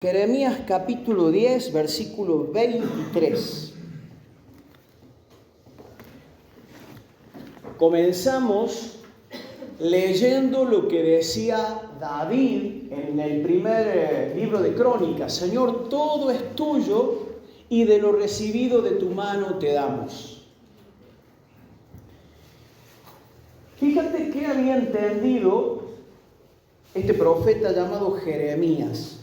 Jeremías capítulo 10, versículo 23. Comenzamos leyendo lo que decía David en el primer libro de Crónicas. Señor, todo es tuyo y de lo recibido de tu mano te damos. Fíjate que había entendido este profeta llamado Jeremías.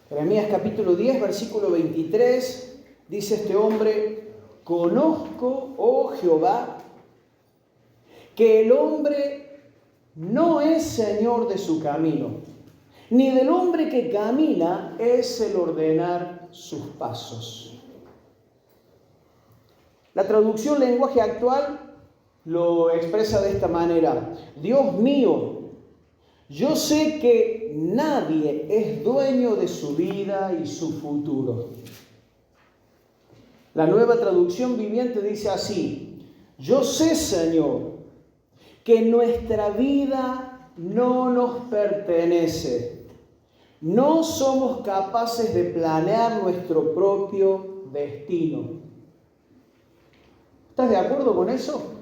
Jeremías capítulo 10, versículo 23, dice este hombre: conozco, oh Jehová, que el hombre no es señor de su camino, ni del hombre que camina es el ordenar sus pasos. La traducción lenguaje actual lo expresa de esta manera: Dios mío, yo sé que nadie es dueño de su vida y su futuro. La Nueva Traducción Viviente dice así: yo sé, Señor, que nuestra vida no nos pertenece. No somos capaces de planear nuestro propio destino. ¿Estás de acuerdo con eso?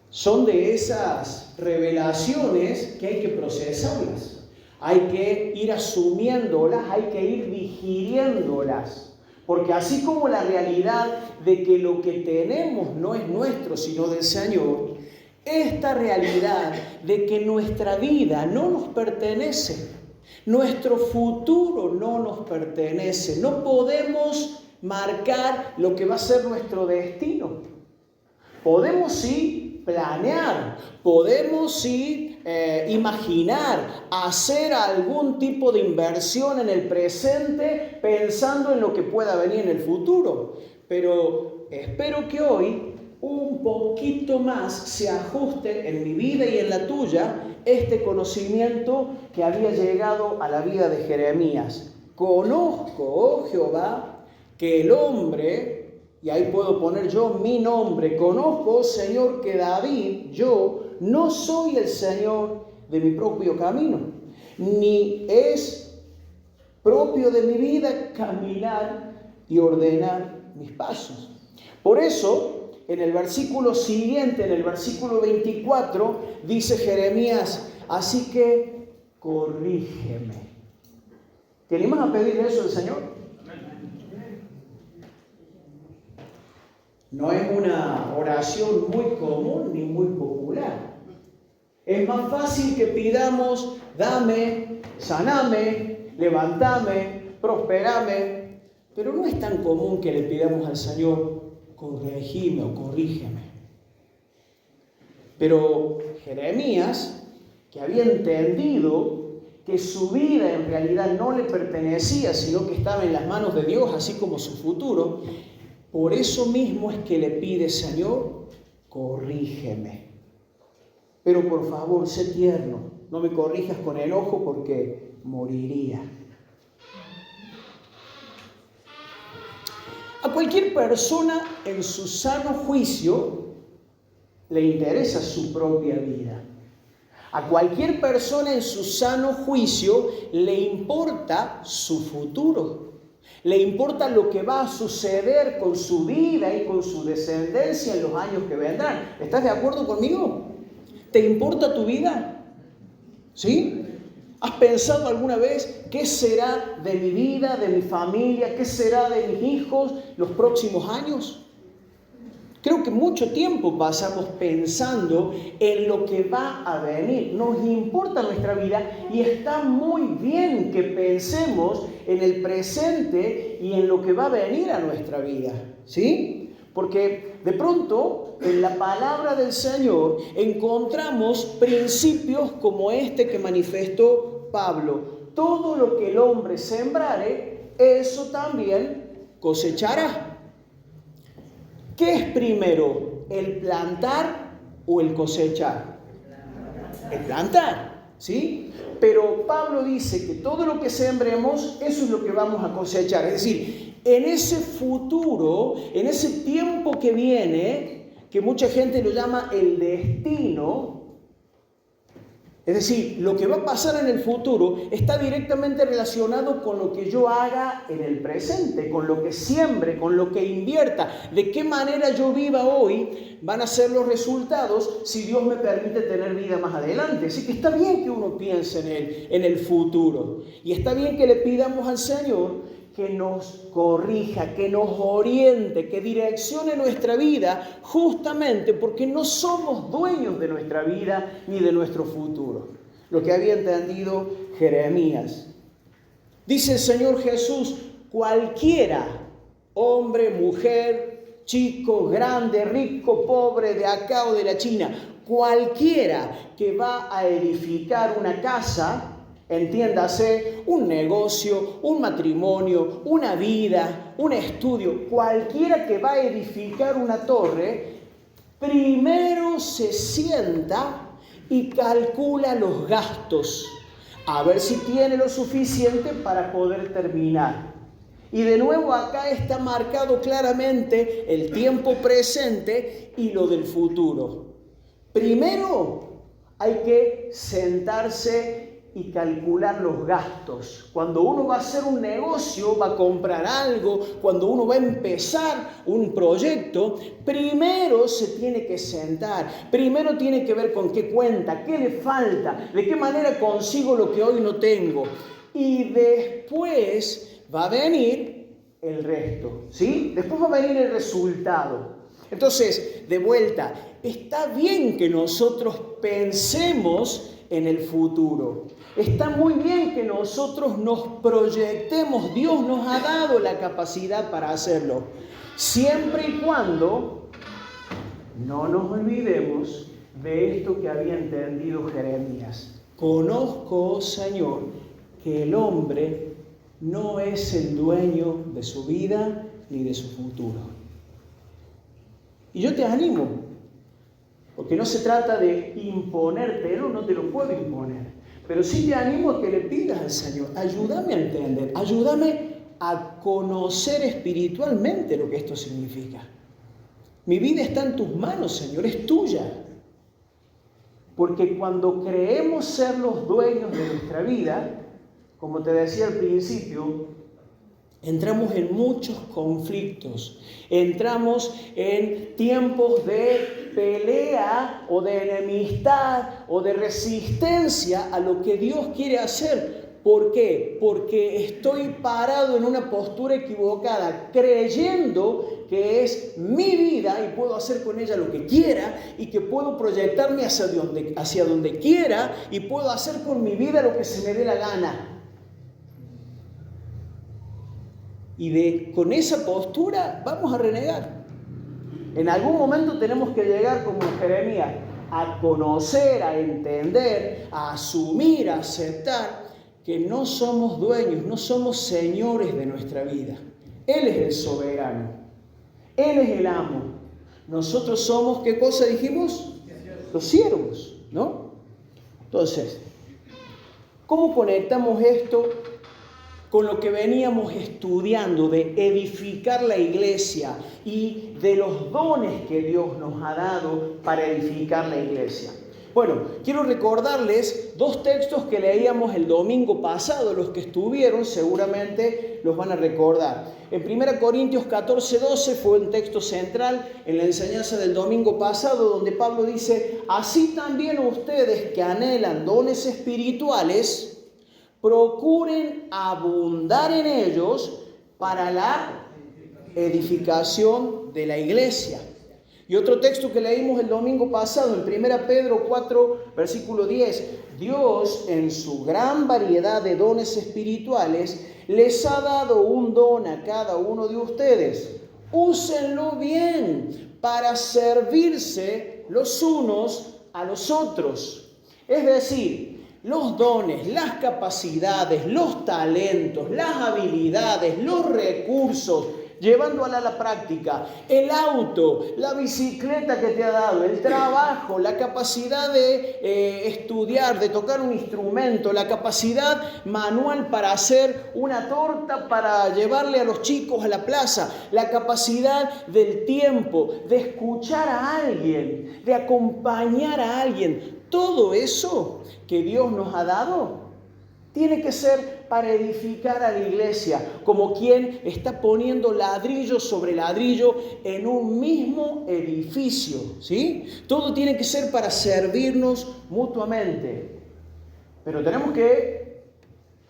Son de esas revelaciones que hay que procesarlas, hay que ir asumiéndolas, hay que ir digiriéndolas, porque así como la realidad de que lo que tenemos no es nuestro sino del Señor, esta realidad de que nuestra vida no nos pertenece, nuestro futuro no nos pertenece, no podemos marcar lo que va a ser nuestro destino. Podemos sí planear, podemos sí imaginar, hacer algún tipo de inversión en el presente pensando en lo que pueda venir en el futuro. Pero espero que hoy un poquito más se ajuste en mi vida y en la tuya este conocimiento que había llegado a la vida de Jeremías. Conozco, oh Jehová, que el hombre... Y ahí puedo poner yo mi nombre. Conozco, Señor, que David, yo, no soy el Señor de mi propio camino, ni es propio de mi vida caminar y ordenar mis pasos. Por eso, en el versículo siguiente, en el versículo 24, dice Jeremías: así que corrígeme. ¿Te animas a pedir eso al Señor? No es una oración muy común ni muy popular. Es más fácil que pidamos: dame, saname, levantame, prosperame. Pero no es tan común que le pidamos al Señor: corregime o corrígeme. Pero Jeremías, que había entendido que su vida en realidad no le pertenecía, sino que estaba en las manos de Dios, así como su futuro, por eso mismo es que le pide: Señor, corrígeme. Pero por favor, sé tierno, no me corrijas con enojo porque moriría. A cualquier persona en su sano juicio le interesa su propia vida. A cualquier persona en su sano juicio le importa su futuro. Le importa lo que va a suceder con su vida y con su descendencia en los años que vendrán. ¿Estás de acuerdo conmigo? ¿Te importa tu vida? ¿Sí? ¿Has pensado alguna vez qué será de mi vida, de mi familia, qué será de mis hijos los próximos años? Creo que mucho tiempo pasamos pensando en lo que va a venir. Nos importa nuestra vida y está muy bien que pensemos en el presente y en lo que va a venir a nuestra vida, ¿sí? Porque de pronto en la palabra del Señor encontramos principios como este que manifestó Pablo. Todo lo que el hombre sembrare, eso también cosechará. ¿Qué es primero, el plantar o el cosechar? El plantar, ¿sí? Pero Pablo dice que todo lo que sembremos, eso es lo que vamos a cosechar. Es decir, en ese futuro, en ese tiempo que viene, que mucha gente lo llama el destino, Es decir, lo que va a pasar en el futuro está directamente relacionado con lo que yo haga en el presente, con lo que siembre, con lo que invierta. De qué manera yo viva hoy van a ser los resultados si Dios me permite tener vida más adelante. Así que está bien que uno piense en el futuro. Y está bien que le pidamos al Señor que nos corrija, que nos oriente, que direccione nuestra vida, justamente porque no somos dueños de nuestra vida ni de nuestro futuro. Lo que había entendido Jeremías. Dice el Señor Jesús, cualquiera, hombre, mujer, chico, grande, rico, pobre, de acá o de la China, cualquiera que va a edificar una casa, entiéndase, un negocio, un matrimonio, una vida, un estudio, cualquiera que va a edificar una torre, primero se sienta y calcula los gastos, a ver si tiene lo suficiente para poder terminar. Y de nuevo acá está marcado claramente el tiempo presente y lo del futuro. Primero hay que sentarse y calcular los gastos. Cuando uno va a hacer un negocio, va a comprar algo, cuando uno va a empezar un proyecto, primero se tiene que sentar, primero tiene que ver con qué cuenta, qué le falta, de qué manera consigo lo que hoy no tengo. Y después va a venir el resto, ¿sí? Después va a venir el resultado. Entonces, de vuelta, está bien que nosotros pensemos en el futuro. Está muy bien que nosotros nos proyectemos. Dios nos ha dado la capacidad para hacerlo. Siempre y cuando no nos olvidemos de esto que había entendido Jeremías. Conozco, oh Señor, que el hombre no es el dueño de su vida ni de su futuro. Y yo te animo, porque no se trata de imponértelo, no te lo puedo imponer, pero sí te animo a que le pidas al Señor, ayúdame a entender, ayúdame a conocer espiritualmente lo que esto significa. Mi vida está en tus manos, Señor, es tuya. Porque cuando creemos ser los dueños de nuestra vida, como te decía al principio, entramos en muchos conflictos, entramos en tiempos de pelea o de enemistad o de resistencia a lo que Dios quiere hacer. ¿Por qué? Porque estoy parado en una postura equivocada, creyendo que es mi vida y puedo hacer con ella lo que quiera y que puedo proyectarme hacia donde quiera y puedo hacer con mi vida lo que se me dé la gana. Y con esa postura vamos a renegar. En algún momento tenemos que llegar como Jeremías a conocer, a entender, a asumir, a aceptar que no somos dueños, no somos señores de nuestra vida. Él es el soberano, Él es el amo. Nosotros somos, ¿qué cosa dijimos? Los siervos, ¿no? Entonces, ¿cómo conectamos esto con lo que veníamos estudiando de edificar la iglesia y de los dones que Dios nos ha dado para edificar la iglesia? Bueno, quiero recordarles dos textos que leíamos el domingo pasado. Los que estuvieron seguramente los van a recordar. En 1 Corintios 14:12 fue un texto central en la enseñanza del domingo pasado, donde Pablo dice: así también ustedes que anhelan dones espirituales, procuren abundar en ellos para la edificación de la iglesia. Y otro texto que leímos el domingo pasado, en 1 Pedro 4, versículo 10, Dios en su gran variedad de dones espirituales les ha dado un don a cada uno de ustedes. Úsenlo bien para servirse los unos a los otros. Es decir, los dones, las capacidades, los talentos, las habilidades, los recursos, llevando a la práctica, el auto, la bicicleta que te ha dado, el trabajo, la capacidad de estudiar, de tocar un instrumento, la capacidad manual para hacer una torta para llevarle a los chicos a la plaza, la capacidad del tiempo, de escuchar a alguien, de acompañar a alguien. Todo eso que Dios nos ha dado tiene que ser para edificar a la iglesia, como quien está poniendo ladrillo sobre ladrillo en un mismo edificio, ¿sí? Todo tiene que ser para servirnos mutuamente. Pero tenemos que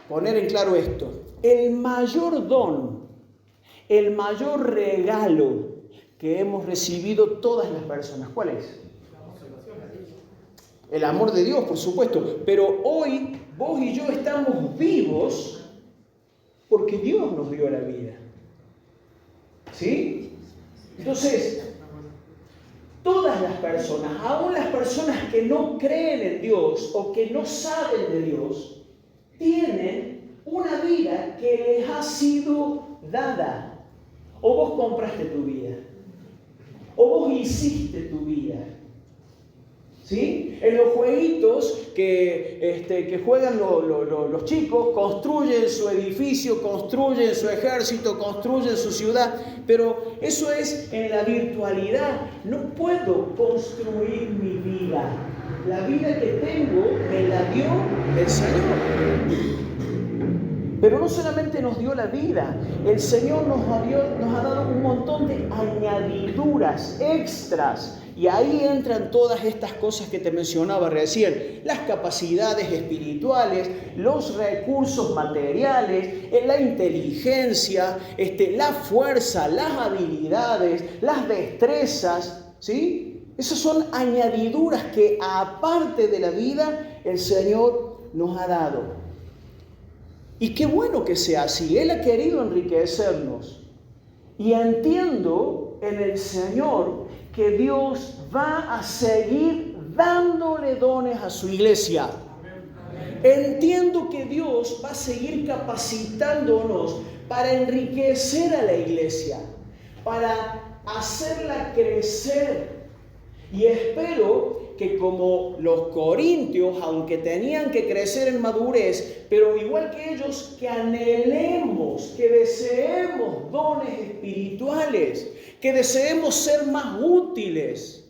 poner en claro esto. El mayor don, el mayor regalo que hemos recibido todas las personas, ¿cuál es? El amor de Dios, por supuesto. Pero hoy vos y yo estamos vivos porque Dios nos dio la vida. ¿Sí? Entonces, todas las personas, aún las personas que no creen en Dios o que no saben de Dios, tienen una vida que les ha sido dada. O vos compraste tu vida, o vos hiciste tu vida. ¿Sí? En los jueguitos que juegan los chicos, construyen su edificio, construyen su ejército, construyen su ciudad, pero eso es en la virtualidad. No puedo construir mi vida. La vida que tengo me la dio el Señor. Pero no solamente nos dio la vida, el Señor nos ha dado un montón de añadiduras, extras. Y ahí entran todas estas cosas que te mencionaba recién. Las capacidades espirituales, los recursos materiales, la inteligencia, la fuerza, las habilidades, las destrezas, ¿sí? Esas son añadiduras que aparte de la vida el Señor nos ha dado. Y qué bueno que sea así. Él ha querido enriquecernos. Y entiendo en el Señor que Dios va a seguir dándole dones a su iglesia. Entiendo que Dios va a seguir capacitándonos para enriquecer a la iglesia, para hacerla crecer. Y espero que como los corintios, aunque tenían que crecer en madurez, pero igual que ellos, que anhelemos, que deseemos dones espirituales, que deseemos ser más útiles,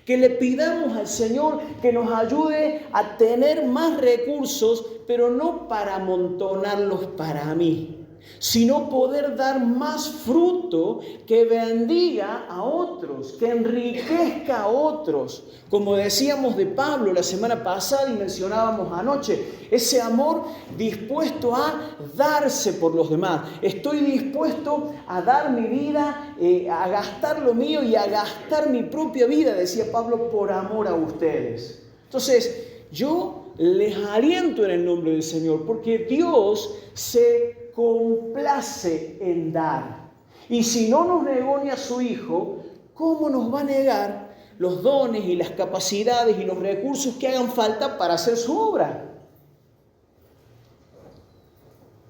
que le pidamos al Señor que nos ayude a tener más recursos, pero no para amontonarlos para mí, sino poder dar más fruto que bendiga a otros, que enriquezca a otros. Como decíamos de Pablo la semana pasada y mencionábamos anoche, ese amor dispuesto a darse por los demás. Estoy dispuesto a dar mi vida, a gastar lo mío y a gastar mi propia vida, decía Pablo, por amor a ustedes. Entonces, yo les aliento en el nombre del Señor, porque Dios se complace en dar. Y si no nos negó ni a su Hijo, ¿cómo nos va a negar los dones y las capacidades y los recursos que hagan falta para hacer su obra?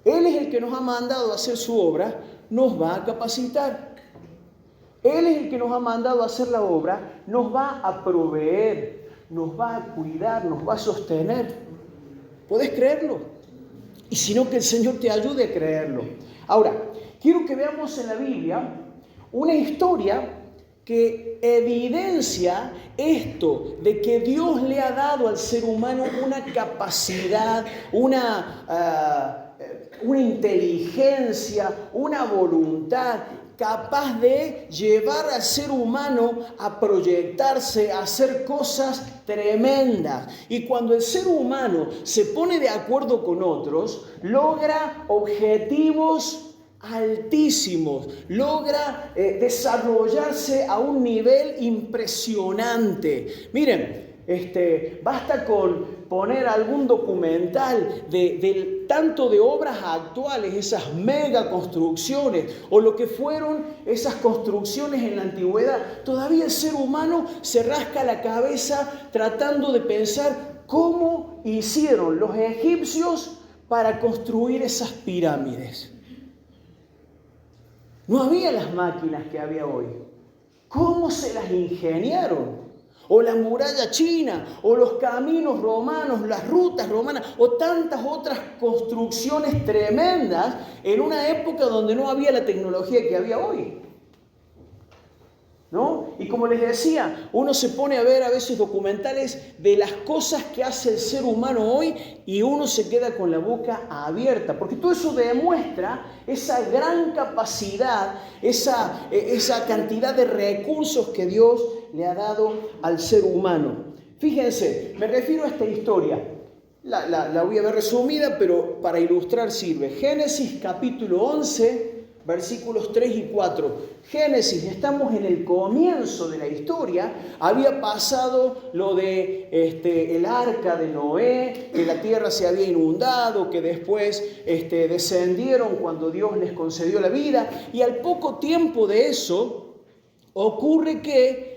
Él es el que nos ha mandado a hacer su obra, nos va a capacitar. Él es el que nos ha mandado a hacer la obra, nos va a proveer, nos va a cuidar, nos va a sostener. ¿Puedes creerlo? Y si no, que el Señor te ayude a creerlo. Ahora, quiero que veamos en la Biblia una historia que evidencia esto, de que Dios le ha dado al ser humano una capacidad, una inteligencia, una voluntad capaz de llevar al ser humano a proyectarse, a hacer cosas tremendas. Y cuando el ser humano se pone de acuerdo con otros, logra objetivos altísimos, logra desarrollarse a un nivel impresionante. Miren, basta con poner algún documental tanto de obras actuales, esas mega construcciones, o lo que fueron esas construcciones en la antigüedad. Todavía el ser humano se rasca la cabeza tratando de pensar cómo hicieron los egipcios para construir esas pirámides. No había las máquinas que había hoy. ¿Cómo se las ingeniaron? O la muralla china, o los caminos romanos, las rutas romanas, o tantas otras construcciones tremendas en una época donde no había la tecnología que había hoy. ¿no? Y como les decía, uno se pone a ver a veces documentales de las cosas que hace el ser humano hoy y uno se queda con la boca abierta, porque todo eso demuestra esa gran capacidad, esa cantidad de recursos que Dios le ha dado al ser humano. Fíjense, me refiero a esta historia. La voy a ver resumida, pero para ilustrar sirve. Génesis capítulo 11, versículos 3 y 4. Génesis, estamos en el comienzo de la historia. Había pasado lo de el arca de Noé, que la tierra se había inundado, que después descendieron cuando Dios les concedió la vida. Y al poco tiempo de eso, ocurre que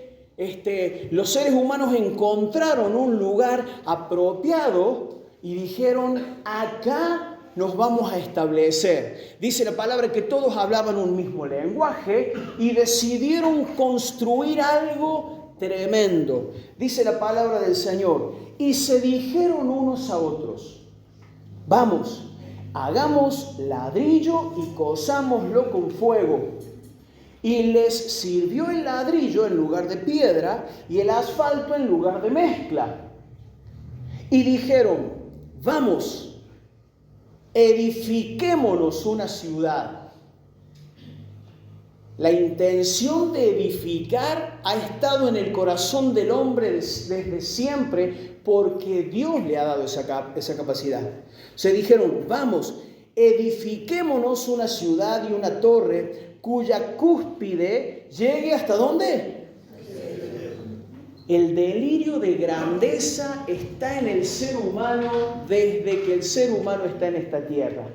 los seres humanos encontraron un lugar apropiado y dijeron, acá nos vamos a establecer. Dice la palabra que todos hablaban un mismo lenguaje y decidieron construir algo tremendo. Dice la palabra del Señor, y se dijeron unos a otros, vamos, hagamos ladrillo y cozámoslo con fuego. Y les sirvió el ladrillo en lugar de piedra y el asfalto en lugar de mezcla. Y dijeron, vamos, edifiquémonos una ciudad. La intención de edificar ha estado en el corazón del hombre desde siempre porque Dios le ha dado esa capacidad. Se dijeron, vamos, edifiquémonos una ciudad y una torre cuya cúspide llegue ¿hasta dónde? El delirio de grandeza está en el ser humano desde que el ser humano está en esta tierra.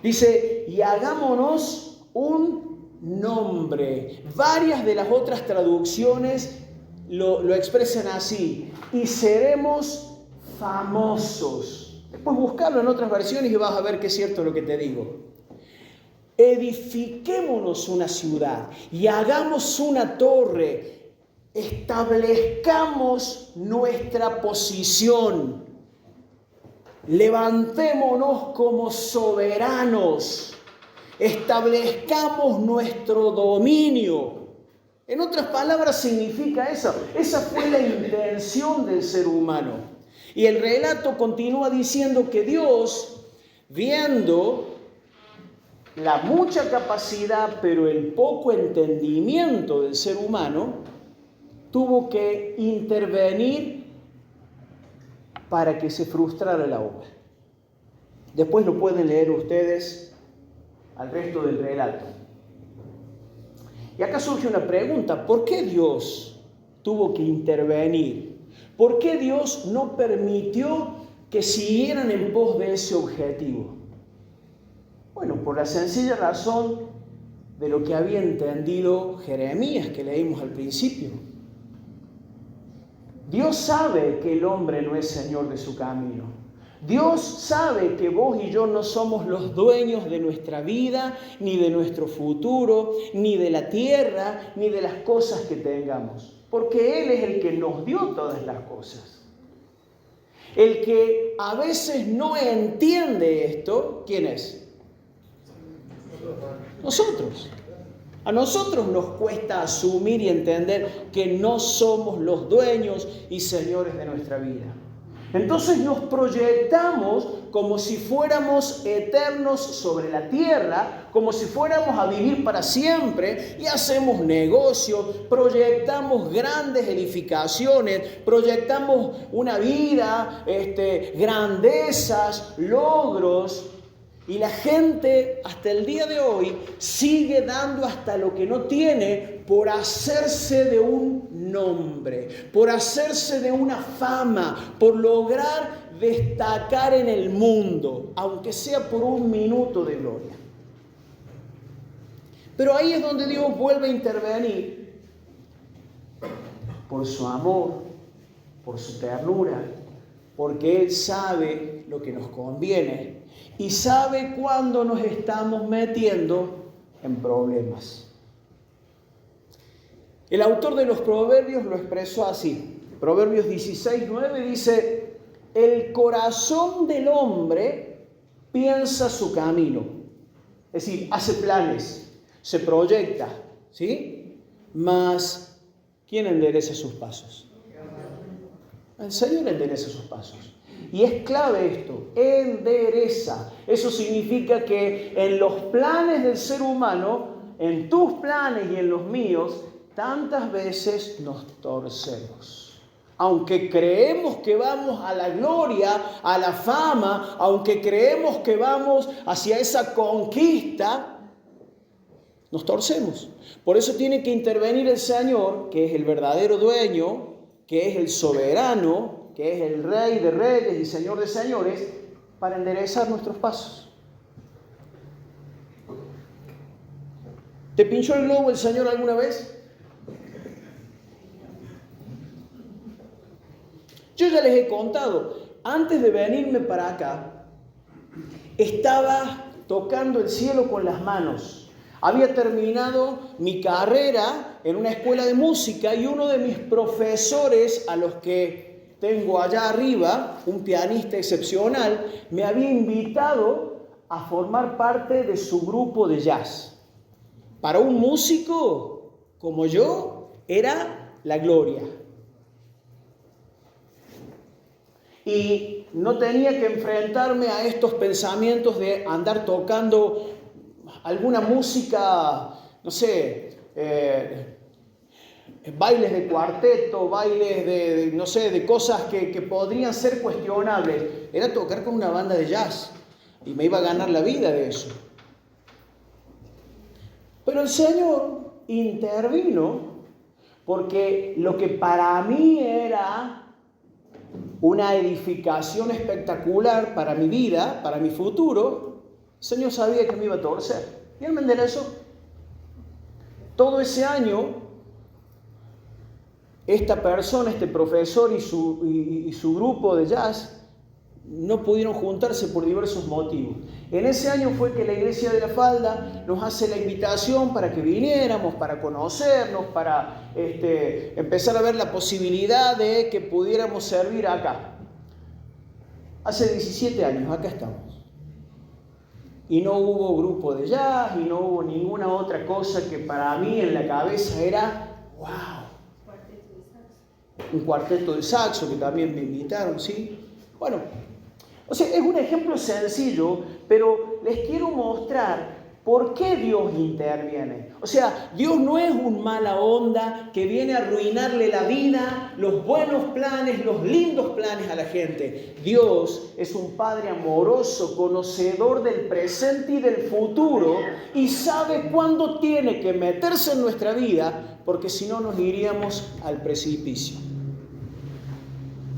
Dice, y hagámonos un nombre. Varias de las otras traducciones lo expresan así. Y seremos famosos. Después buscarlo en otras versiones y vas a ver que es cierto lo que te digo. Edifiquémonos una ciudad y hagamos una torre. Establezcamos nuestra posición. Levantémonos como soberanos. Establezcamos nuestro dominio. En otras palabras significa eso. Esa fue la intención del ser humano. Y el relato continúa diciendo que Dios, viendo la mucha capacidad, pero el poco entendimiento del ser humano, tuvo que intervenir para que se frustrara la obra. Después lo pueden leer ustedes al resto del relato. Y acá surge una pregunta, ¿por qué Dios tuvo que intervenir? ¿Por qué Dios no permitió que siguieran en pos de ese objetivo? Bueno, por la sencilla razón de lo que había entendido Jeremías, que leímos al principio. Dios sabe que el hombre no es señor de su camino. Dios sabe que vos y yo no somos los dueños de nuestra vida, ni de nuestro futuro, ni de la tierra, ni de las cosas que tengamos. Porque Él es el que nos dio todas las cosas. El que a veces no entiende esto, ¿quién es? Nosotros. A nosotros nos cuesta asumir y entender que no somos los dueños y señores de nuestra vida. Entonces nos proyectamos como si fuéramos eternos sobre la tierra, como si fuéramos a vivir para siempre, y hacemos negocios, proyectamos grandes edificaciones, proyectamos una vida, grandezas, logros. Y la gente hasta el día de hoy sigue dando hasta lo que no tiene por hacerse de un nombre, por hacerse de una fama, por lograr destacar en el mundo, aunque sea por un minuto de gloria. Pero ahí es donde Dios vuelve a intervenir por su amor, por su ternura, porque Él sabe lo que nos conviene. Y sabe cuándo nos estamos metiendo en problemas. El autor de los Proverbios lo expresó así. Proverbios 16:9 dice, el corazón del hombre piensa su camino. Es decir, hace planes, se proyecta, ¿sí? mas ¿quién endereza sus pasos? El Señor endereza sus pasos. Y es clave esto, endereza. Eso significa que en los planes del ser humano, en tus planes y en los míos, tantas veces nos torcemos. Aunque creemos que vamos a la gloria, a la fama, aunque creemos que vamos hacia esa conquista, nos torcemos. Por eso tiene que intervenir el Señor, que es el verdadero dueño, que es el soberano, que es el Rey de reyes y Señor de señores, para enderezar nuestros pasos. ¿Te pinchó el globo el Señor alguna vez? Yo ya les he contado, antes de venirme para acá, estaba tocando el cielo con las manos. Había terminado mi carrera en una escuela de música y uno de mis profesores, a los que tengo allá arriba, un pianista excepcional, me había invitado a formar parte de su grupo de jazz. Para un músico como yo, era la gloria. Y no tenía que enfrentarme a estos pensamientos de andar tocando alguna música, no sé, bailes de cuarteto, bailes de cosas que podrían ser cuestionables. Era tocar con una banda de jazz y me iba a ganar la vida de eso. Pero el Señor intervino porque lo que para mí era una edificación espectacular para mi vida, para mi futuro, el Señor sabía que me iba a torcer. Y Él me enderezó. Todo ese año, esta persona, este profesor y su grupo de jazz no pudieron juntarse por diversos motivos. En ese año fue que la Iglesia de la Falda nos hace la invitación para que viniéramos, para conocernos, para empezar a ver la posibilidad de que pudiéramos servir acá. Hace 17 años, acá estamos. Y no hubo grupo de jazz, y no hubo ninguna otra cosa que para mí en la cabeza era ¡wow! Un cuarteto de saxo que también me invitaron, ¿sí? Bueno, o sea, es un ejemplo sencillo, pero les quiero mostrar por qué Dios interviene. O sea, Dios no es un mala onda que viene a arruinarle la vida, los buenos planes, los lindos planes a la gente. Dios es un Padre amoroso, conocedor del presente y del futuro, y sabe cuándo tiene que meterse en nuestra vida, porque si no nos iríamos al precipicio.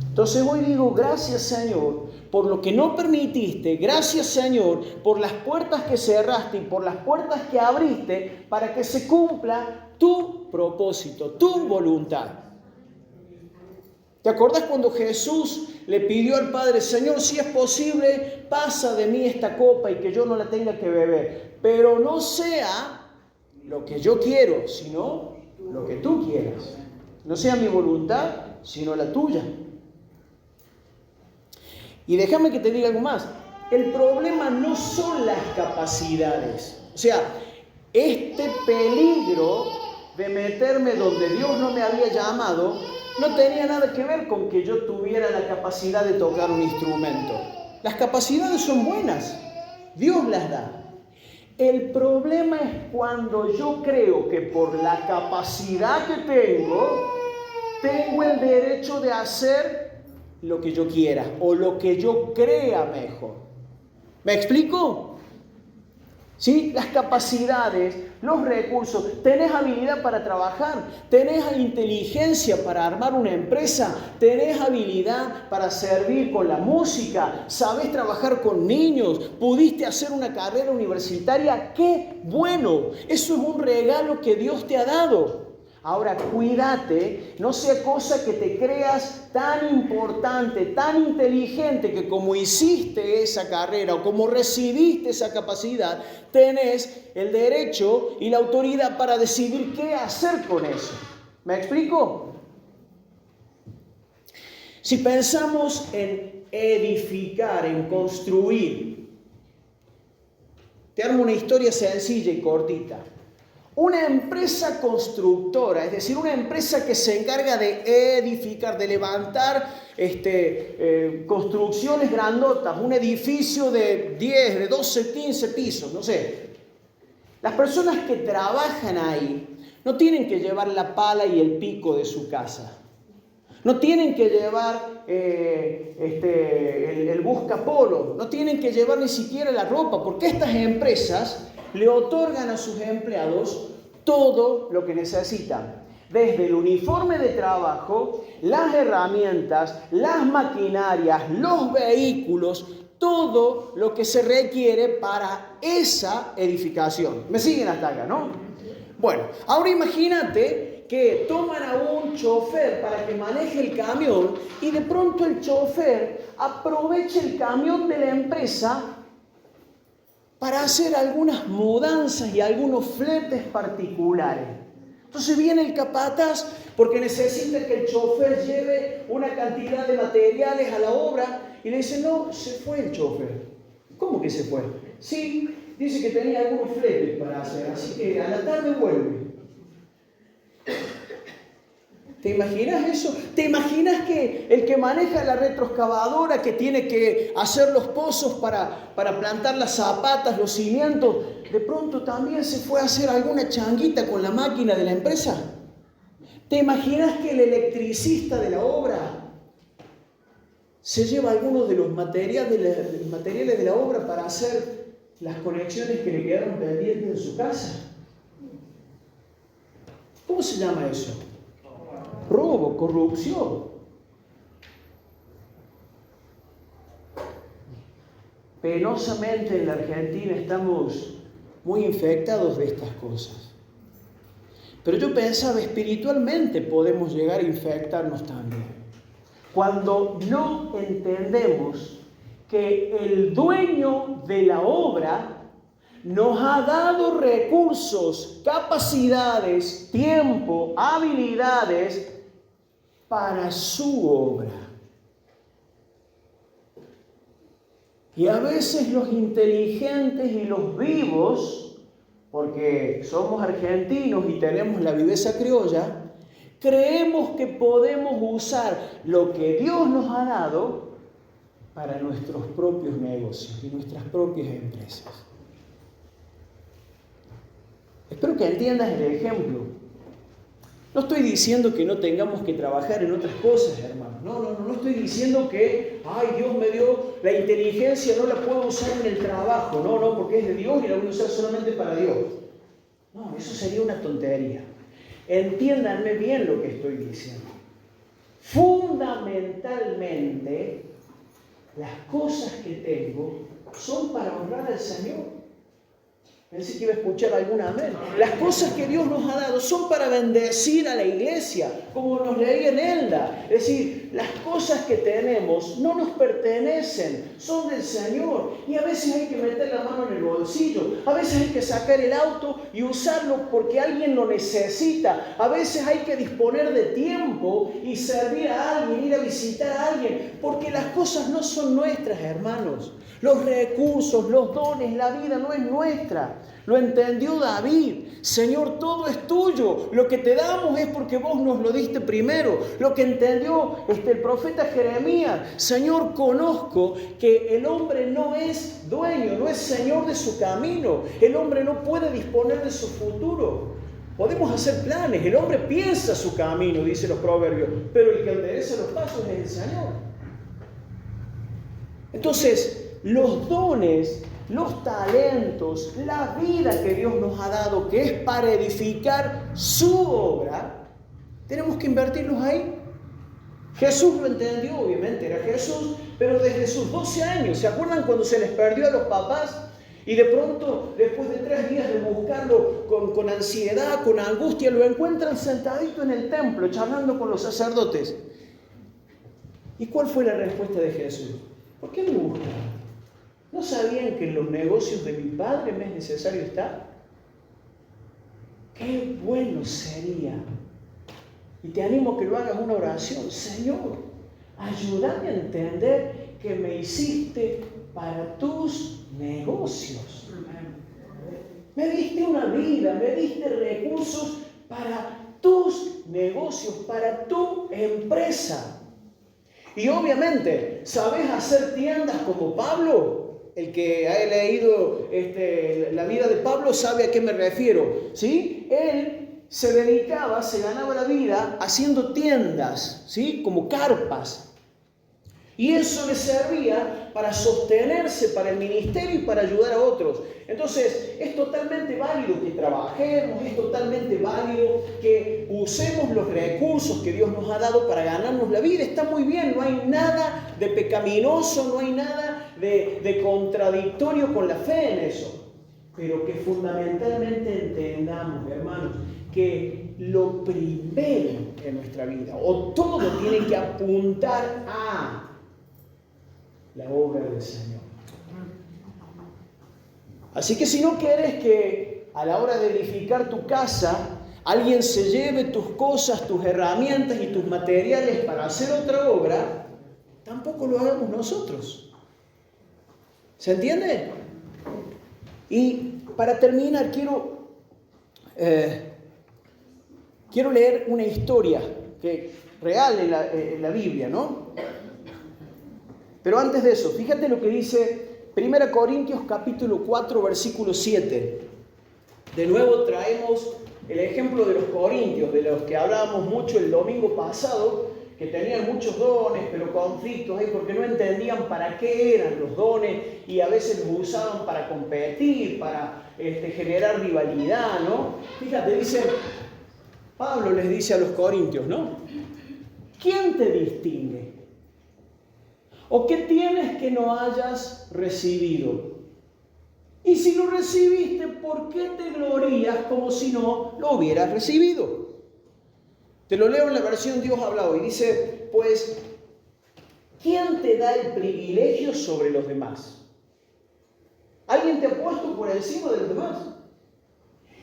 Entonces hoy digo, gracias Señor por lo que no permitiste, gracias Señor por las puertas que cerraste y por las puertas que abriste para que se cumpla tu propósito, tu voluntad. ¿Te acordás cuando Jesús le pidió al Padre, Señor, si es posible, pasa de mí esta copa y que yo no la tenga que beber, pero no sea lo que yo quiero, sino lo que tú quieras. No sea mi voluntad, sino la tuya. Y déjame que te diga algo más. El problema no son las capacidades. O sea, este peligro de meterme donde Dios no me había llamado no tenía nada que ver con que yo tuviera la capacidad de tocar un instrumento. Las capacidades son buenas. Dios las da. El problema es cuando yo creo que por la capacidad que tengo el derecho de hacer lo que yo quiera o lo que yo crea mejor. ¿Me explico? ¿Sí? Las capacidades, los recursos, tenés habilidad para trabajar, tenés inteligencia para armar una empresa, tenés habilidad para servir con la música, sabés trabajar con niños, pudiste hacer una carrera universitaria, ¡qué bueno! Eso es un regalo que Dios te ha dado. Ahora, cuídate, no sea cosa que te creas tan importante, tan inteligente, que como hiciste esa carrera o como recibiste esa capacidad, tenés el derecho y la autoridad para decidir qué hacer con eso. ¿Me explico? Si pensamos en edificar, en construir, te armo una historia sencilla y cortita. Una empresa constructora, es decir, una empresa que se encarga de edificar, de levantar construcciones grandotas, un edificio de 10, de 12, 15 pisos, no sé. Las personas que trabajan ahí no tienen que llevar la pala y el pico de su casa. No tienen que llevar el buscapolo, no tienen que llevar ni siquiera la ropa, porque estas empresas le otorgan a sus empleados todo lo que necesitan. Desde el uniforme de trabajo, las herramientas, las maquinarias, los vehículos, todo lo que se requiere para esa edificación. ¿Me siguen hasta acá, no? Bueno, ahora imagínate que toman a un chofer para que maneje el camión y de pronto el chofer aprovecha el camión de la empresa para hacer algunas mudanzas y algunos fletes particulares. Entonces viene el capataz porque necesita que el chofer lleve una cantidad de materiales a la obra y le dice, no, se fue el chofer. ¿Cómo que se fue? Sí, dice que tenía algunos fletes para hacer, así que a la tarde vuelve. ¿Te imaginas eso? ¿Te imaginas que el que maneja la retroexcavadora, que tiene que hacer los pozos para plantar las zapatas, los cimientos, de pronto también se fue a hacer alguna changuita con la máquina de la empresa? ¿Te imaginas que el electricista de la obra se lleva algunos de los materiales de la obra para hacer las conexiones que le quedaron pendientes en su casa? ¿Cómo se llama eso? Robo, corrupción. Penosamente en la Argentina estamos muy infectados de estas cosas. Pero yo pensaba, espiritualmente podemos llegar a infectarnos también. Cuando no entendemos que el dueño de la obra nos ha dado recursos, capacidades, tiempo, habilidades para su obra. Y a veces los inteligentes y los vivos, porque somos argentinos y tenemos la viveza criolla, creemos que podemos usar lo que Dios nos ha dado para nuestros propios negocios y nuestras propias empresas. Espero que entiendas el ejemplo. No estoy diciendo que no tengamos que trabajar en otras cosas, hermano. No estoy diciendo que, Dios me dio la inteligencia, no la puedo usar en el trabajo. No, porque es de Dios y la voy a usar solamente para Dios. No, eso sería una tontería. Entiéndanme bien lo que estoy diciendo. Fundamentalmente, las cosas que tengo son para honrar al Señor. Pensé que iba a escuchar alguna amén. Las cosas que Dios nos ha dado son para bendecir a la iglesia, como nos leía en Elda. Es decir, las cosas que tenemos no nos pertenecen, son del Señor. Y a veces hay que meter la mano en el bolsillo, a veces hay que sacar el auto y usarlo porque alguien lo necesita. A veces hay que disponer de tiempo y servir a alguien, ir a visitar a alguien, porque las cosas no son nuestras, hermanos. Los recursos, los dones, la vida no es nuestra. Lo entendió David. Señor, todo es tuyo. Lo que te damos es porque vos nos lo diste primero. Lo que entendió el profeta Jeremías. Señor, conozco que el hombre no es dueño, no es señor de su camino. El hombre no puede disponer de su futuro. Podemos hacer planes. El hombre piensa su camino, dicen los proverbios. Pero el que endereza los pasos es el Señor. Entonces, los dones, los talentos, la vida que Dios nos ha dado, que es para edificar su obra, tenemos que invertirlos ahí. Jesús lo entendió, obviamente, era Jesús, pero desde sus 12 años, ¿se acuerdan cuando se les perdió a los papás? Y de pronto, después de 3 días de buscarlo con ansiedad, con angustia, lo encuentran sentadito en el templo, charlando con los sacerdotes. ¿Y cuál fue la respuesta de Jesús? ¿Por qué me buscan? ¿No sabían que en los negocios de mi Padre me es necesario estar? ¡Qué bueno sería! Y te animo a que lo hagas una oración. Señor, ayúdame a entender que me hiciste para tus negocios. Me diste una vida, me diste recursos para tus negocios, para tu empresa. Y obviamente, ¿sabes hacer tiendas como Pablo? El que ha leído la vida de Pablo sabe a qué me refiero, ¿sí? Él se dedicaba, se ganaba la vida haciendo tiendas, ¿sí? Como carpas. Y eso le servía para sostenerse para el ministerio y para ayudar a otros. Entonces, es totalmente válido que trabajemos, es totalmente válido que usemos los recursos que Dios nos ha dado para ganarnos la vida. Está muy bien, no hay nada de pecaminoso, no hay nada de contradictorio con la fe en eso. Pero que fundamentalmente entendamos, hermanos, que lo primero en nuestra vida, o todo tiene que apuntar a la obra del Señor. Así que si no quieres que a la hora de edificar tu casa alguien se lleve tus cosas, tus herramientas y tus materiales para hacer otra obra, tampoco lo hagamos nosotros. ¿Se entiende? Y para terminar quiero leer una historia real en la Biblia, ¿no? Pero antes de eso, fíjate lo que dice 1 Corintios capítulo 4, versículo 7. De nuevo traemos el ejemplo de los corintios, de los que hablábamos mucho el domingo pasado, que tenían muchos dones, pero conflictos, porque no entendían para qué eran los dones y a veces los usaban para competir, para generar rivalidad, ¿no? Fíjate, Pablo les dice a los corintios, ¿no? ¿Quién te distingue? ¿O qué tienes que no hayas recibido? Y si lo recibiste, ¿por qué te glorías como si no lo hubieras recibido? Te lo leo en la versión Dios habla hoy. Dice, pues, ¿quién te da el privilegio sobre los demás? ¿Alguien te ha puesto por encima de los demás?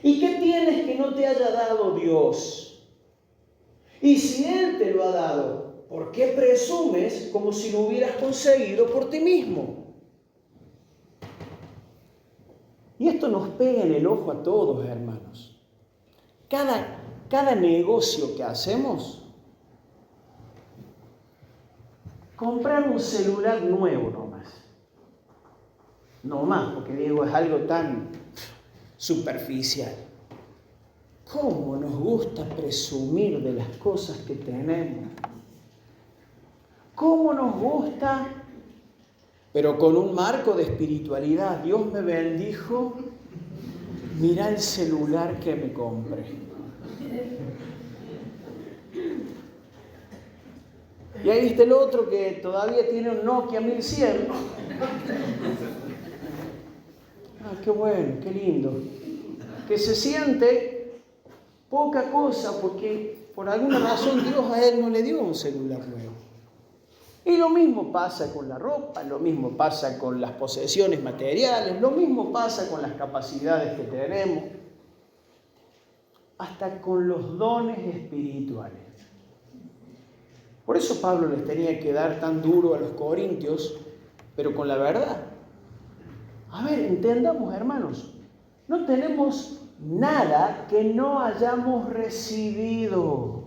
¿Y qué tienes que no te haya dado Dios? Y si Él te lo ha dado, ¿por qué presumes como si lo hubieras conseguido por ti mismo? Y esto nos pega en el ojo a todos, hermanos. Cada negocio que hacemos, comprar un celular nuevo nomás. No más, porque digo, es algo tan superficial. ¿Cómo nos gusta presumir de las cosas que tenemos? ¿Cómo nos gusta? Pero con un marco de espiritualidad. Dios me bendijo. Mira el celular que me compré. Y ahí está el otro que todavía tiene un Nokia 1100. Ah, qué bueno, qué lindo. Que se siente poca cosa porque por alguna razón Dios a él no le dio un celular nuevo. Y lo mismo pasa con la ropa, lo mismo pasa con las posesiones materiales, lo mismo pasa con las capacidades que tenemos, hasta con los dones espirituales. Por eso Pablo les tenía que dar tan duro a los corintios, pero con la verdad. A ver, entendamos, hermanos, no tenemos nada que no hayamos recibido.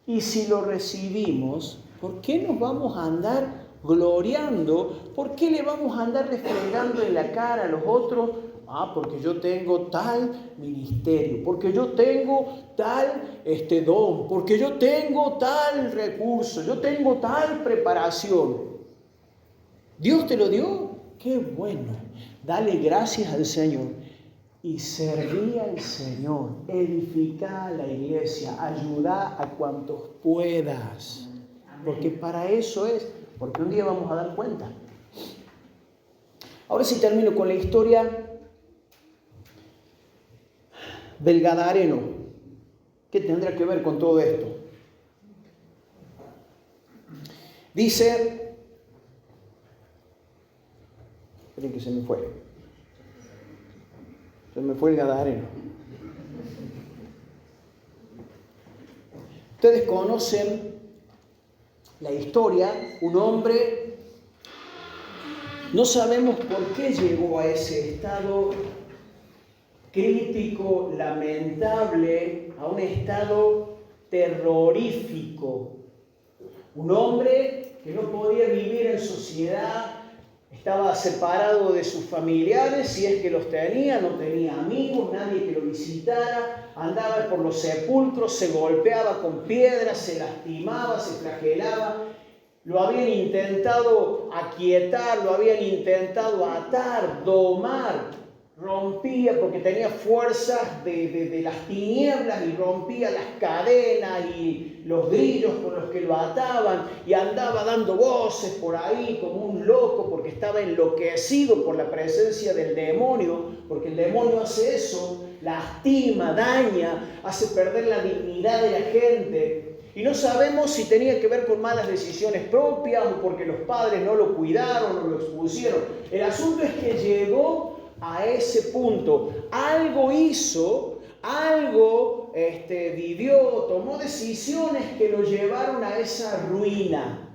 Y si lo recibimos, ¿por qué nos vamos a andar gloriando? ¿Por qué le vamos a andar refregando en la cara a los otros? Ah, porque yo tengo tal ministerio, porque yo tengo tal don, porque yo tengo tal recurso, yo tengo tal preparación. ¿Dios te lo dio? ¡Qué bueno! Dale gracias al Señor y serví al Señor. Edifica la iglesia, ayuda a cuantos puedas. Porque para eso es, porque un día vamos a dar cuenta. Ahora sí termino con la historia del Gadareno. ¿Qué tendrá que ver con todo esto? Dice, esperen que se me fue el Gadareno. Ustedes conocen la historia, un hombre, no sabemos por qué llegó a ese estado crítico, lamentable, a un estado terrorífico. Un hombre que no podía vivir en sociedad, estaba separado de sus familiares, si es que los tenía, no tenía amigos, nadie que lo visitara, andaba por los sepulcros, se golpeaba con piedras, se lastimaba, se flagelaba. Lo habían intentado aquietar, lo habían intentado atar, domar. Rompía porque tenía fuerzas de las tinieblas y rompía las cadenas y los grillos con los que lo ataban y andaba dando voces por ahí como un loco porque estaba enloquecido por la presencia del demonio, porque el demonio hace eso, lastima, daña, hace perder la dignidad de la gente. Y no sabemos si tenía que ver con malas decisiones propias o porque los padres no lo cuidaron o lo expusieron. El asunto es que llegó a ese punto. Algo hizo, algo vivió, tomó decisiones que lo llevaron a esa ruina.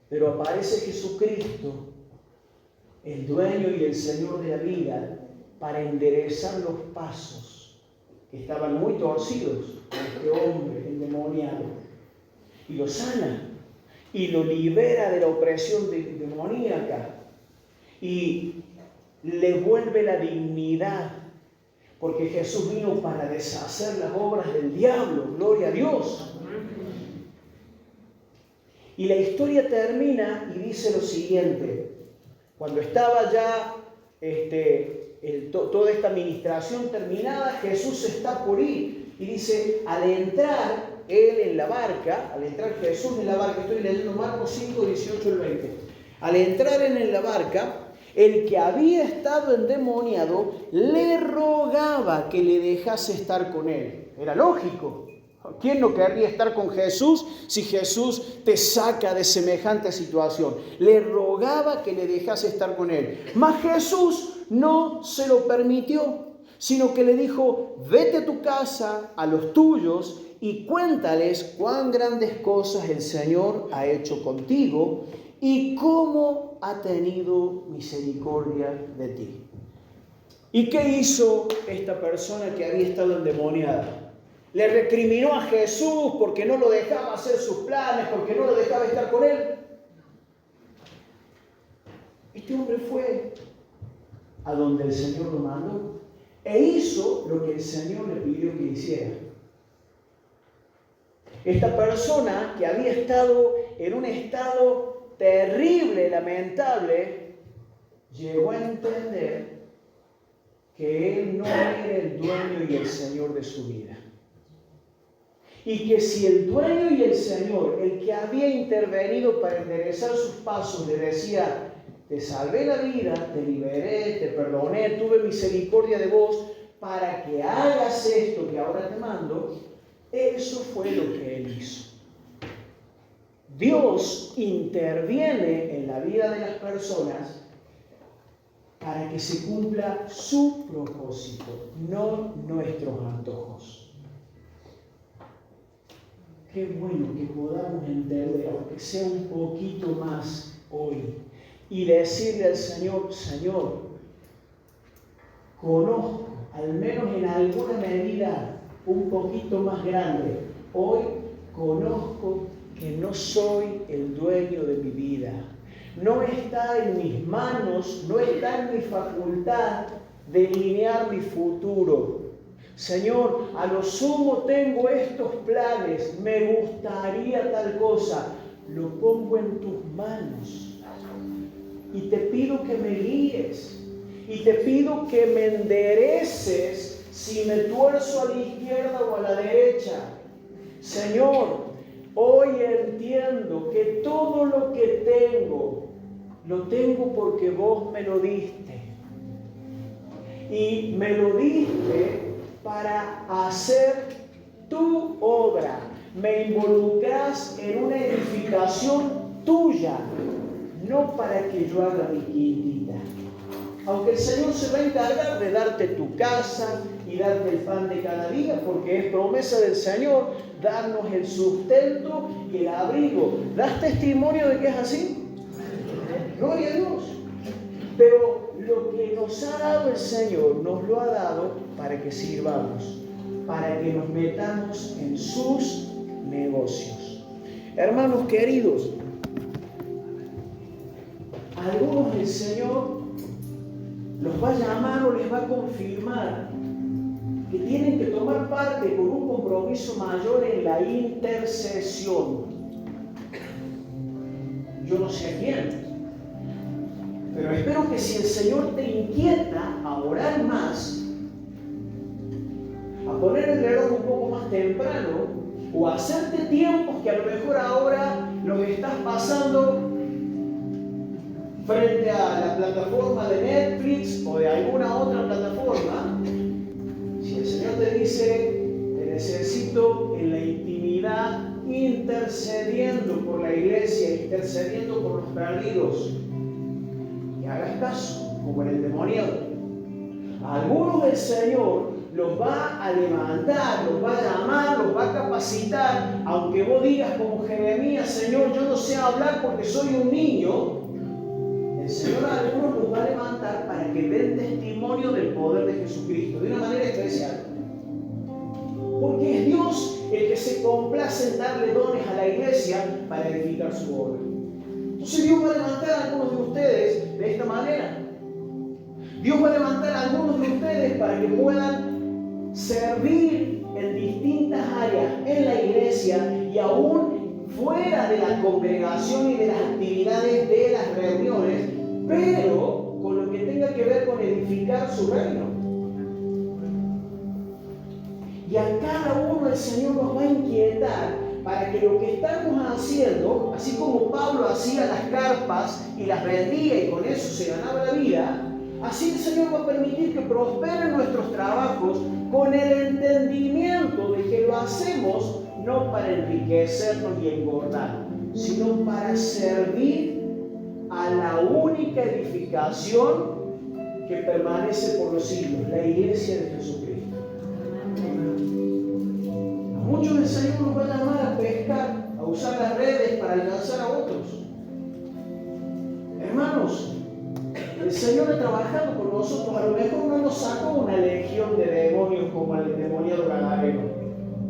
Pero aparece Jesucristo, el dueño y el Señor de la vida, para enderezar los pasos que estaban muy torcidos a este hombre endemoniado. Y lo sana y lo libera de la opresión demoníaca. Y le vuelve la dignidad, porque Jesús vino para deshacer las obras del diablo. Gloria a Dios. Y la historia termina y dice lo siguiente: cuando estaba ya toda esta administración terminada, Jesús está por ir y dice, al entrar él en la barca, al entrar Jesús en la barca, estoy leyendo Marcos 5, 18 al 20, al entrar en la barca, el que había estado endemoniado le rogaba que le dejase estar con él. Era lógico. ¿Quién no querría estar con Jesús si Jesús te saca de semejante situación? Le rogaba que le dejase estar con él. Mas Jesús no se lo permitió, sino que le dijo, vete a tu casa, a los tuyos, y cuéntales cuán grandes cosas el Señor ha hecho contigo y cómo ha tenido misericordia de ti. ¿Y qué hizo esta persona que había estado endemoniada? Le recriminó a Jesús porque no lo dejaba hacer sus planes, porque no lo dejaba estar con él. Este hombre fue a donde el Señor lo mandó e hizo lo que el Señor le pidió que hiciera. Esta persona que había estado en un estado terrible, lamentable, llegó a entender que él no era el dueño y el Señor de su vida. Y que si el dueño y el Señor, el que había intervenido para enderezar sus pasos, le decía, te salvé la vida, te liberé, te perdoné, tuve misericordia de vos, para que hagas esto que ahora te mando, eso fue lo que él hizo. Dios interviene en la vida de las personas para que se cumpla su propósito, no nuestros antojos. Qué bueno que podamos entender, aunque sea un poquito más hoy, y decirle al Señor, Señor, conozco, al menos en alguna medida, un poquito más grande, hoy conozco que no soy el dueño de mi vida. No está en mis manos, no está en mi facultad delinear mi futuro. Señor, a lo sumo tengo estos planes, me gustaría tal cosa, lo pongo en tus manos. Y te pido que me guíes, y te pido que me endereces si me tuerzo a la izquierda o a la derecha. Señor, hoy entiendo que todo lo que tengo, lo tengo porque vos me lo diste. Y me lo diste para hacer tu obra. Me involucras en una edificación tuya, no para que yo haga mi quintita. Aunque el Señor se va a encargar de darte tu casa y darte el pan de cada día, porque es promesa del Señor darnos el sustento y el abrigo. ¿Das testimonio de que es así? Gloria a Dios. Pero lo que que nos ha dado el Señor, nos lo ha dado para que sirvamos, para que nos metamos en sus negocios. Hermanos queridos, a algunos el Señor los va a llamar o les va a confirmar que tienen que tomar parte con un compromiso mayor en la intercesión. Yo no sé a quién, pero espero que si el Señor te inquieta a orar más, a poner el reloj un poco más temprano, o a hacerte tiempos que a lo mejor ahora lo que estás pasando frente a la plataforma de Netflix o de alguna otra plataforma, si el Señor te dice, te necesito en la intimidad, intercediendo por la iglesia, intercediendo por los perdidos, y hagas caso, como el endemoniado. A algunos el Señor los va a levantar, los va a llamar, los va a capacitar, aunque vos digas como Jeremías, Señor, yo no sé hablar porque soy un niño. El Señor a algunos los va a levantar para que den testimonio del poder de Jesucristo, de una manera especial. Porque es Dios el que se complace en darle dones a la iglesia para edificar su obra. Entonces Dios va a levantar a algunos de ustedes de esta manera. Dios va a levantar a algunos de ustedes para que puedan servir en distintas áreas en la iglesia y aún fuera de la congregación y de las actividades de las reuniones, pero con lo que tenga que ver con edificar su reino. Y a cada uno el Señor nos va a inquietar para que lo que estamos haciendo, así como Pablo hacía las carpas y las vendía y con eso se ganaba la vida, así el Señor va a permitir que prosperen nuestros trabajos con el entendimiento de que lo hacemos no para enriquecernos y engordar, sino para servir a la única edificación que permanece por los siglos, la iglesia de Jesucristo. A muchos el Señor nos va a llamar a pescar, a usar las redes para alcanzar a otros. Hermanos, el Señor ha trabajado con nosotros. A lo mejor no nos sacó una legión de demonios como el endemoniado Gadareno,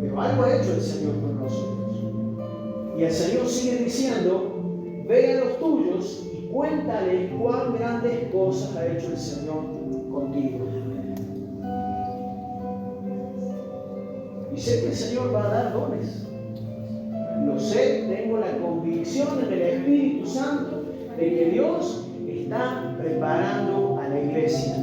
pero algo ha hecho el Señor con nosotros. Y el Señor sigue diciendo, ve a los tuyos y cuéntales cuán grandes cosas ha hecho el Señor contigo. Y sé que el Señor va a dar dones. Lo sé, tengo la convicción en el Espíritu Santo de que Dios está preparando a la iglesia.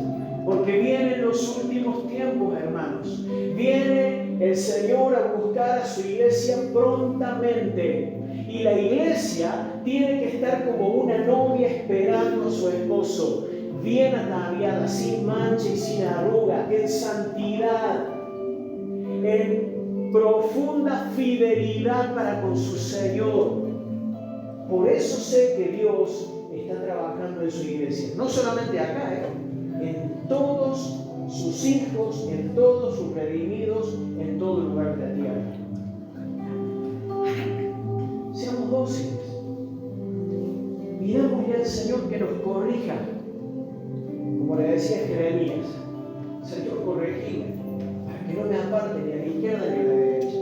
Porque vienen los últimos tiempos, hermanos. Viene el Señor a buscar a su iglesia prontamente. Y la iglesia tiene que estar como una novia esperando a su esposo, bien ataviada, sin mancha y sin arruga, en santidad, en profunda fidelidad para con su Señor. Por eso sé que Dios está trabajando en su iglesia, no solamente acá, en todos sus hijos, en todos sus redimidos, en todo lugar de la tierra. Seamos dóciles. Pidámosle al Señor que nos corrija. Como le decía Jeremías, Señor, corregime, para que no me aparte ni a la izquierda ni a la derecha.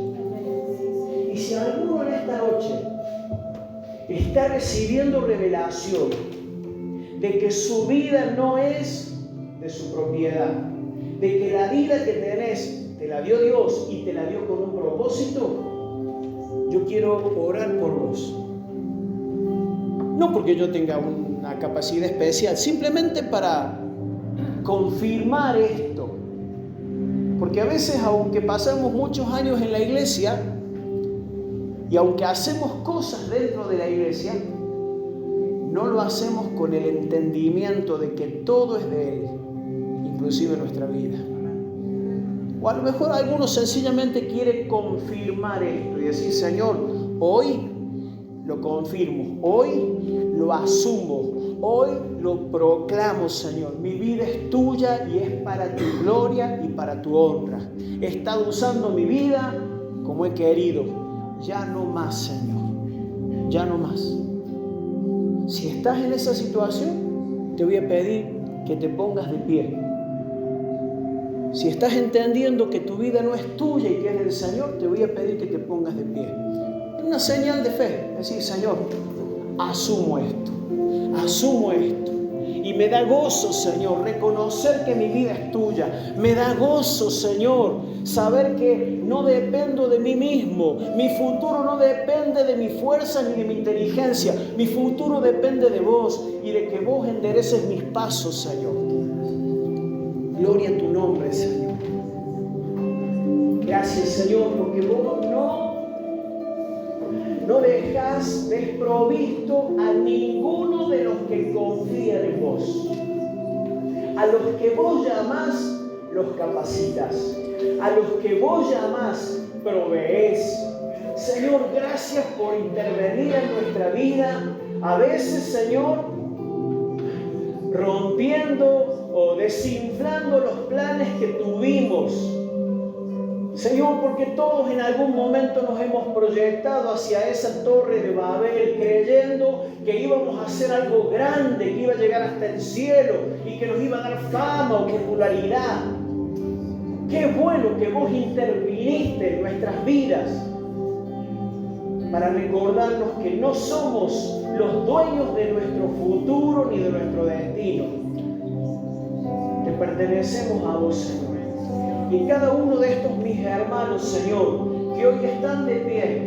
Y si alguno en esta noche está recibiendo revelación de que su vida no es de su propiedad, de que la vida que tenés te la dio Dios y te la dio con un propósito, yo quiero orar por vos. No porque yo tenga una capacidad especial, simplemente para confirmar esto. Porque a veces, aunque pasamos muchos años en la iglesia y aunque hacemos cosas dentro de la iglesia, no lo hacemos con el entendimiento de que todo es de Él, inclusive nuestra vida. O a lo mejor algunos sencillamente quiere confirmar esto y decir, Señor, hoy lo confirmo, hoy lo asumo, hoy lo proclamo, Señor. Mi vida es tuya y es para tu gloria y para tu honra. He estado usando mi vida como he querido. Ya no más, Señor. Ya no más. Si estás en esa situación, te voy a pedir que te pongas de pie. Si estás entendiendo que tu vida no es tuya y que es del Señor, te voy a pedir que te pongas de pie. Una señal de fe, decir, Señor, asumo esto. Y me da gozo, Señor, reconocer que mi vida es tuya. Me da gozo, Señor, saber que no dependo de mí mismo. Mi futuro no depende de mi fuerza ni de mi inteligencia. Mi futuro depende de vos y de que vos endereces mis pasos, Señor. Gloria a tu nombre, Señor. Gracias, Señor, porque vos no dejas desprovisto a ninguno de los que confían en vos. A los que vos llamás, los capacitas. A los que vos llamás, proveés. Señor, gracias por intervenir en nuestra vida. A veces, Señor, rompiendo o desinflando los planes que tuvimos. Señor, porque todos en algún momento nos hemos proyectado hacia esa torre de Babel, creyendo que íbamos a hacer algo grande, que iba a llegar hasta el cielo y que nos iba a dar fama o popularidad. Qué bueno que vos interviniste en nuestras vidas para recordarnos que no somos los dueños de nuestro futuro ni de nuestro destino. Te pertenecemos a vos, Señor. Y cada uno de estos mis hermanos, Señor, que hoy están de pie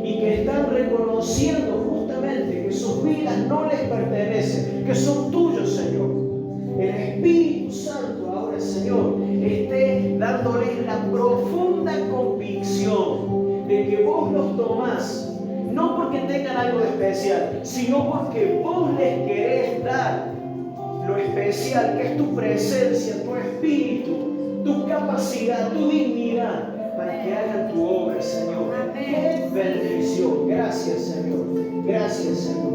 y que están reconociendo justamente que sus vidas no les pertenecen, que son tuyos, Señor. El Espíritu Santo ahora, Señor, esté dándoles la profunda convicción de que vos los tomás, no porque tengan algo de especial, sino porque vos les querés dar lo especial que es tu presencia, tu espíritu, tu capacidad, tu dignidad, para que hagan tu obra, Señor. ¡Qué bendición! Gracias, Señor. Gracias, Señor.